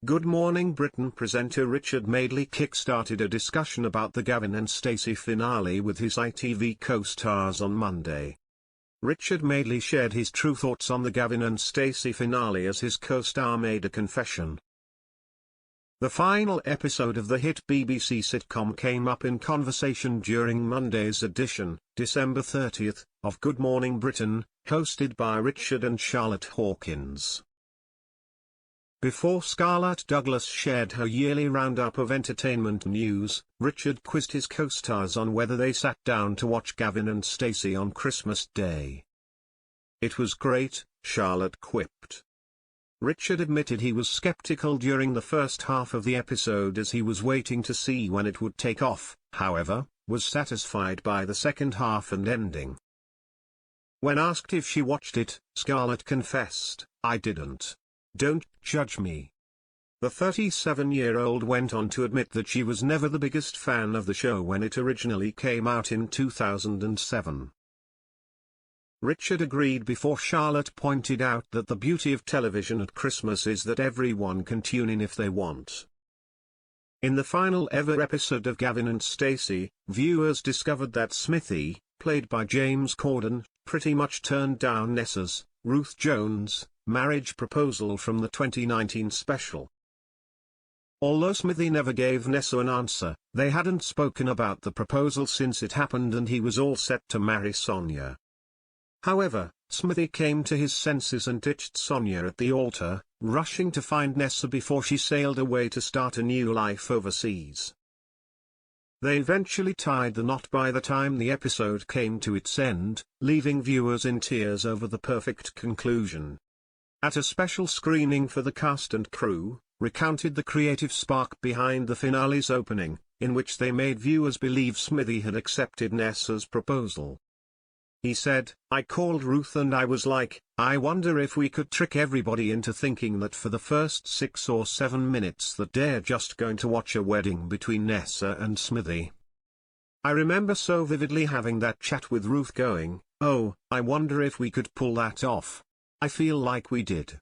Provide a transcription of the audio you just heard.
Good Morning Britain presenter Richard Madeley kickstarted a discussion about the Gavin and Stacey finale with his ITV co-stars on Monday. Richard Madeley shared his true thoughts on the Gavin and Stacey finale as his co-star made a confession. The final episode of the hit BBC sitcom came up in conversation during Monday's edition, December 30th, of Good Morning Britain, hosted by Richard and Charlotte Hawkins. Before Scarlett Douglas shared her yearly roundup of entertainment news, Richard quizzed his co-stars on whether they sat down to watch Gavin and Stacey on Christmas Day. "It was great," Charlotte quipped. Richard admitted he was skeptical during the first half of the episode as he was waiting to see when it would take off, however, was satisfied by the second half and ending. When asked if she watched it, Scarlett confessed, "I didn't. Don't judge me." The 37-year-old went on to admit that she was never the biggest fan of the show when it originally came out in 2007. Richard agreed before Charlotte pointed out that the beauty of television at Christmas is that everyone can tune in if they want. In the final ever episode of Gavin and Stacey, viewers discovered that Smithy, played by James Corden, pretty much turned down Nessa's, Ruth Jones, marriage proposal from the 2019 special. Although Smithy never gave Nessa an answer, they hadn't spoken about the proposal since it happened and he was all set to marry Sonia. However, Smithy came to his senses and ditched Sonia at the altar, rushing to find Nessa before she sailed away to start a new life overseas. They eventually tied the knot by the time the episode came to its end, leaving viewers in tears over the perfect conclusion. At a special screening for the cast and crew, recounted the creative spark behind the finale's opening, in which they made viewers believe Smithy had accepted Nessa's proposal. He said, "I called Ruth and I was like, I wonder if we could trick everybody into thinking that for the first 6 or 7 minutes that they're just going to watch a wedding between Nessa and Smithy. I remember so vividly having that chat with Ruth going, oh, I wonder if we could pull that off. I feel like we did.